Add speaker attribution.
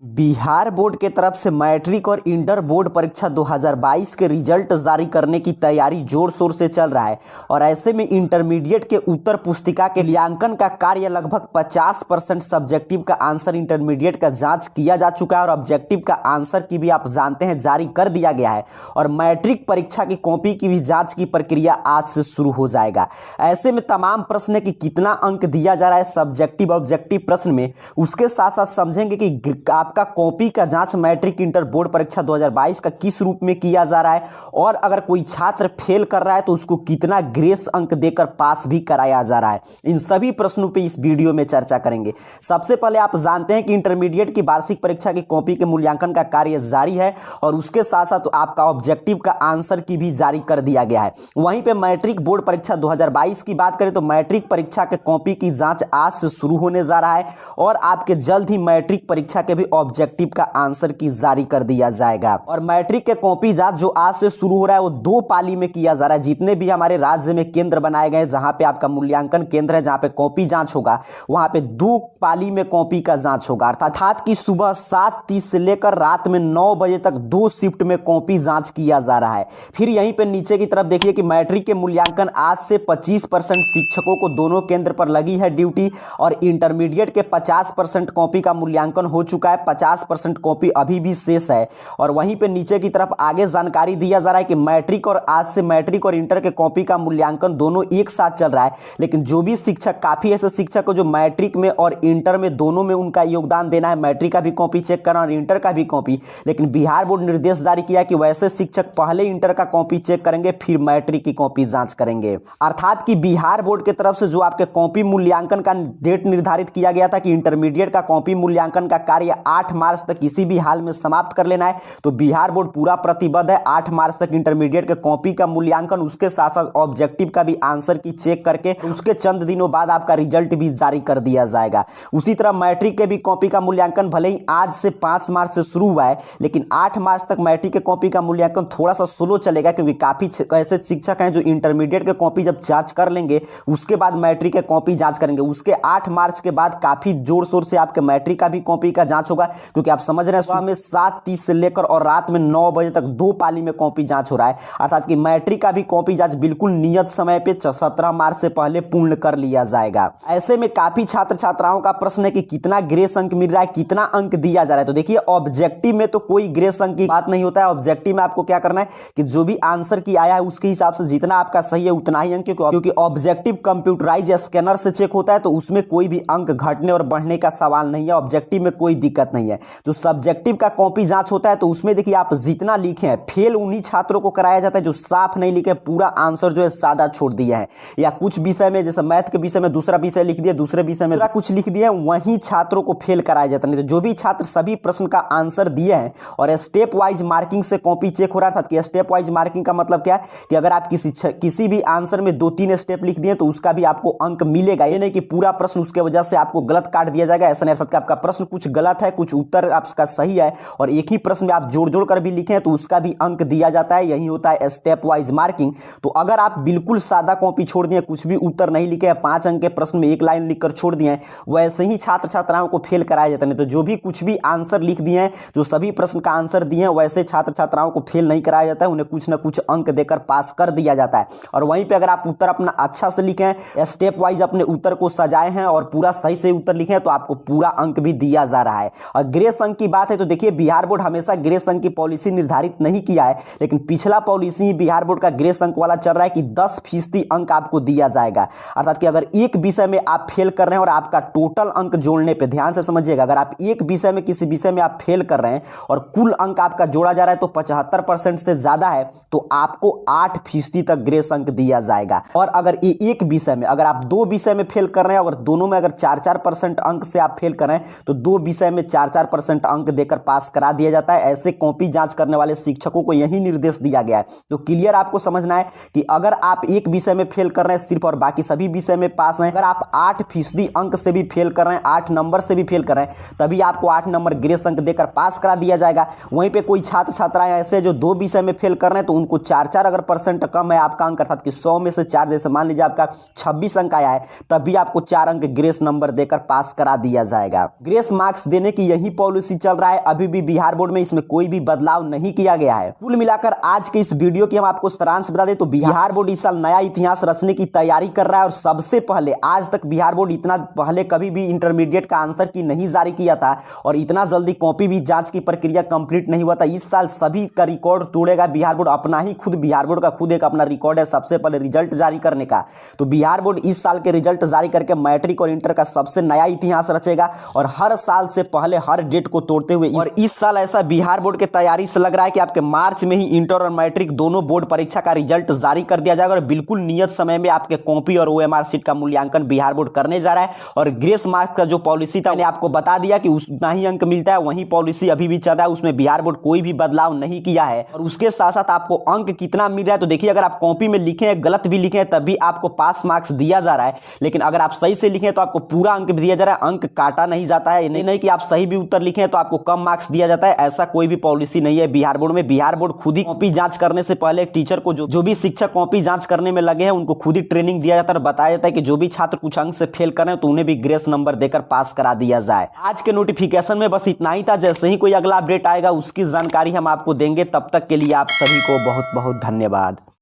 Speaker 1: Bihar board के तरफ से मैट्रिक और इंटर बोर्ड परीक्षा 2022 के रिजल्ट जारी करने की तैयारी जोर शोर से चल रहा है और ऐसे में इंटरमीडिएट के उत्तर पुस्तिका के मूल्यांकन का कार्य लगभग 50% सब्जेक्टिव का आंसर इंटरमीडिएट का जांच किया जा चुका है और ऑब्जेक्टिव का आंसर की भी आप जानते हैं जारी कर दिया गया है और मैट्रिक परीक्षा की कॉपी की भी जाँच की प्रक्रिया आज से शुरू हो जाएगा। ऐसे में तमाम प्रश्न की कितना अंक दिया जा रहा है सब्जेक्टिव ऑब्जेक्टिव प्रश्न में, उसके साथ साथ समझेंगे कि आपका कॉपी का जांच मैट्रिक इंटर बोर्ड परीक्षा 2022 का किस रूप में किया जा रहा है और अगर कोई छात्र फेल कर रहा है तो उसको कितना ग्रेस अंक देकर पास भी कराया जा रहा है। इन सभी प्रश्नों पे इस वीडियो में चर्चा करेंगे। सबसे पहले आप जानते हैं कि इंटरमीडिएट की वार्षिक परीक्षा की कॉपी के मूल्यांकन का कार्य जारी है और उसके साथ साथ आपका ऑब्जेक्टिव का आंसर की भी जारी कर दिया गया है। वहीं पे मैट्रिक बोर्ड परीक्षा 2022 की बात करें तो मैट्रिक परीक्षा के कॉपी की जांच आज से शुरू होने जा रहा है और आपके जल्द ही मैट्रिक परीक्षा के भी ऑब्जेक्टिव का आंसर की जारी कर दिया जाएगा। और मैट्रिक के कॉपी जांच जो आज से शुरू हो रहा है वो 2 पाली में किया जा रहा है। जितने भी हमारे राज्य में केंद्र बनाए गए जहां पे आपका मूल्यांकन केंद्र है, जहां पे कॉपी जांच होगा, वहां पे 2 पाली में कॉपी का जांच होगा, अर्थात कि सुबह 7:30 से लेकर रात में 9 बजे तक 2 शिफ्ट में कॉपी जांच किया जा रहा है। फिर यहीं पे नीचे की तरफ देखिए कि मैट्रिक के मूल्यांकन आज से 25% शिक्षकों को दोनों केंद्र पर लगी है ड्यूटी और इंटरमीडिएट के 50% कॉपी का मूल्यांकन हो चुका है, 50% कॉपी अभी भी शेष है। और वहीं पे नीचे की तरफ आगे जानकारी दिया जा रहा है कि मैट्रिक और आज से मैट्रिक और इंटर के कॉपी का मूल्यांकन दोनों एक साथ चल रहा है, लेकिन जो भी शिक्षक, काफी ऐसे शिक्षक को जो मैट्रिक में और इंटर में दोनों में उनका योगदान देना है, मैट्रिक का भी कॉपी चेक करना और इंटर का भी कॉपी, लेकिन बिहार बोर्ड निर्देश जारी किया कि वैसे शिक्षक पहले इंटर का कॉपी चेक करेंगे फिर मैट्रिक की कॉपी जांच करेंगे। अर्थात कि बिहार बोर्ड की तरफ से जो आपके कॉपी मूल्यांकन का डेट निर्धारित किया गया था कि इंटरमीडिएट का कॉपी मूल्यांकन का कार्य 8 मार्च तक किसी भी हाल में समाप्त कर लेना है, तो बिहार बोर्ड पूरा प्रतिबद्ध है 8 मार्च तक इंटरमीडिएट के कॉपी का मूल्यांकन, उसके साथ साथ ऑब्जेक्टिव का भी आंसर की चेक करके उसके चंद दिनों बाद आपका रिजल्ट भी जारी कर दिया जाएगा। उसी तरह मैट्रिक के भी कॉपी का मूल्यांकन भले ही आज से 5 मार्च से शुरू हुआ है, लेकिन 8 मार्च तक मैट्रिक के कॉपी का मूल्यांकन थोड़ा सा स्लो चलेगा क्योंकि काफी ऐसे शिक्षक हैं जो इंटरमीडिएट के कॉपी जब जांच कर लेंगे उसके बाद मैट्रिक के कॉपी जांच करेंगे। उसके 8 मार्च के बाद काफी जोर शोर से आपके मैट्रिक का भी कॉपी का जांच होगा, क्योंकि आप समझ रहे हैं सुबह में 7:30 से लेकर और रात में 9 बजे तक 2 पाली में कॉपी जांच हो रहा है। अर्थात कि मैट्रिक का भी कॉपी जांच बिल्कुल नियत समय पे 17 मार्च से पहले पूर्ण कर लिया जाएगा। ऐसे में काफी छात्र छात्राओं का प्रश्न है कि कितना ग्रेस अंक मिल रहा है, कितना अंक दिया जा रहा है। तो देखिए ऑब्जेक्टिव में तो कोई ग्रेस अंक की बात नहीं होता है। ऑब्जेक्टिव में आपको क्या करना है कि जो भी आंसर की आया है उसके हिसाब से जितना आपका सही है उतना ही अंक, क्योंकि ऑब्जेक्टिव कंप्यूटराइज स्कैनर से चेक होता है तो उसमें कोई भी अंक घटने और बढ़ने का सवाल नहीं है। ऑब्जेक्टिव में कोई दिक्कत नहीं है। तो सब्जेक्टिव का कॉपी जांच होता है तो उसमें देखिए आप जितना लिखे हैं, फेल उन्हीं छात्रों को कराया जाता है जो साफ नहीं लिखे, पूरा आंसर जो है सादा छोड़ दिया है, या कुछ विषय में जैसे मैथ के विषय में दूसरा विषय लिख दिया, दूसरे विषय में कुछ लिख दिया, वहीं छात्रों को फेल कराया जाता है। नहीं तो जो भी छात्र सभी प्रश्न का आंसर दिए हैं और स्टेप वाइज मार्किंग से कॉपी चेक हो रहा था कि स्टेप वाइज मार्किंग का मतलब क्या है कि अगर आप किसी भी आंसर में 2-3 स्टेप लिख दिए तो उसका भी आपको अंक मिलेगा। ये नहीं कि पूरा प्रश्न उसके वजह से आपको गलत काट दिया जाएगा, ऐसा नहीं। अर्थात आपका प्रश्न कुछ गलत है, कुछ उत्तर आपका सही है और एक ही प्रश्न में आप जोड़ कर भी लिखे हैं तो उसका भी अंक दिया जाता है। यही होता है स्टेप वाइज मार्किंग। तो अगर आप बिल्कुल सादा कॉपी छोड़ दिए, कुछ भी उत्तर नहीं लिखे हैं, 5 अंक के प्रश्न में 1 लाइन लिखकर छोड़ दिए हैं, वैसे ही छात्र छात्राओं को फेल कराया जाता है। तो जो भी कुछ भी आंसर लिख दिए हैं, जो सभी प्रश्न का आंसर दिए हैं, वैसे छात्र छात्राओं को फेल नहीं कराया जाता है, उन्हें कुछ ना कुछ अंक देकर पास कर दिया जाता है। और वहीं पे अगर आप उत्तर अपना अच्छा से लिखे हैं, स्टेप वाइज अपने उत्तर को सजाए हैं और पूरा सही से उत्तर लिखे हैं तो आपको पूरा अंक भी दिया जा रहा है। और ग्रेस अंक की बात है तो देखिए बिहार बोर्ड हमेशा ग्रेस अंक की पॉलिसी निर्धारित नहीं किया है, लेकिन पिछला पॉलिसी ही बिहार बोर्ड का ग्रेस अंक वाला चल रहा है कि 10% अंक आपको दिया जाएगा। अर्थात कि अगर एक विषय में आप फेल कर रहे हैं और आपका टोटल अंक जोड़ने पे ध्यान से समझिएगा, अगर आप एक विषय में किसी विषय में आप फेल कर रहे हैं और कुल अंक आपका जोड़ा जा रहा है तो 75% से ज्यादा है तो आपको 8% तक ग्रेस अंक दिया जाएगा। और अगर एक विषय में, अगर आप 2 विषय में फेल कर रहे हैं, अगर दोनों में अगर 4-4% अंक से आप फेल कर रहे हैं तो 2 विषय में 4-4% अंक देकर पास करा दिया जाता है। ऐसे कॉपी जांच करने वाले शिक्षकों को यही निर्देश दिया गया है। तो क्लियर आपको समझना है कि अगर आप एक विषय में फेल कर रहे हैं सिर्फ और बाकी सभी विषय में पास हैं, अगर आप 8% अंक से भी फेल कर रहे हैं, 8 नंबर से भी फेल कर रहे हैं, तभी आपको 8 नंबर ग्रेस अंक देकर पास करा दिया जाएगा। वहीं पे कोई छात्र छात्राएं ऐसे जो 2 विषय में फेल कर रहे हैं तो उनको 4-4 अगर % कम है आपका अंक, अर्थात कि 100 में से 4, जैसे मान लीजिए आपका 26 अंक आया है, तभी आपको 4 अंक ग्रेस नंबर देकर पास करा दिया जाएगा। ग्रेस मार्क्स देने की यही पॉलिसी चल रहा है अभी भी बिहार बोर्ड में, इसमें कोई भी बदलाव नहीं किया गया है। कुल मिलाकर आज के इस वीडियो की हम आपको सारांश बता दें तो बिहार बोर्ड इस साल नया इतिहास रचने की तैयारी कर रहा है और सबसे पहले आज तक बिहार बोर्ड इतना पहले कभी भी इंटरमीडिएट का आंसर की नहीं जारी किया था और इतना जल्दी कॉपी भी जांच की प्रक्रिया कंप्लीट नहीं हुआ था। इस साल सभी का रिकॉर्ड तोड़ेगा बिहार बोर्ड, अपना ही खुद बिहार बोर्ड का खुद एक अपना रिकॉर्ड है सबसे पहले रिजल्ट जारी करने का। तो बिहार बोर्ड इस साल के रिजल्ट जारी करके मैट्रिक और इंटर का सबसे नया इतिहास रचेगा और हर साल से पहले हर डेट को तोड़ते हुए और इस साल ऐसा बिहार बोर्ड के तैयारी से लग रहा है कि आपके मार्च में ही इंटर और मैट्रिक दोनों बोर्ड परीक्षा का रिजल्ट जारी कर दिया जाएगा और बिल्कुल नियत समय में आपके कॉपी और ओएमआर सीट का मूल्यांकन बिहार बोर्ड करने जा रहा है। और ग्रेस मार्क्स का जो पॉलिसी था मैंने आपको बता दिया कि उतना ही अंक मिलता है, वही पॉलिसी अभी भी चल रहा है, उसमें बिहार बोर्ड कोई भी बदलाव नहीं किया है। और उसके साथ साथ आपको अंक कितना मिल रहा है तो देखिए, अगर आप कॉपी में लिखे हैं गलत भी लिखे हैं तब भी आपको पास मार्क्स दिया जा रहा है, लेकिन अगर आप सही से लिखे तो आपको पूरा अंक दिया जा रहा है, अंक काटा नहीं जाता है। नहीं कि आप सही भी उत्तर लिखे तो आपको कम मार्क्स दिया जाता है, ऐसा कोई भी पॉलिसी नहीं है बिहार बोर्ड में। बिहार बोर्ड खुद ही कॉपी जांच करने से पहले टीचर को जो भी शिक्षक कॉपी जांच करने में लगे हैं उनको खुद ही ट्रेनिंग दिया जाता है और बताया जाता है कि जो भी छात्र कुछ अंक से फेल कर रहे हैं तो उन्हें भी ग्रेस नंबर देकर पास करा दिया जाए। आज के नोटिफिकेशन में बस इतना ही था, जैसे ही कोई अगला अपडेट आएगा उसकी जानकारी हम आपको देंगे। तब तक के लिए आप सभी को बहुत बहुत धन्यवाद।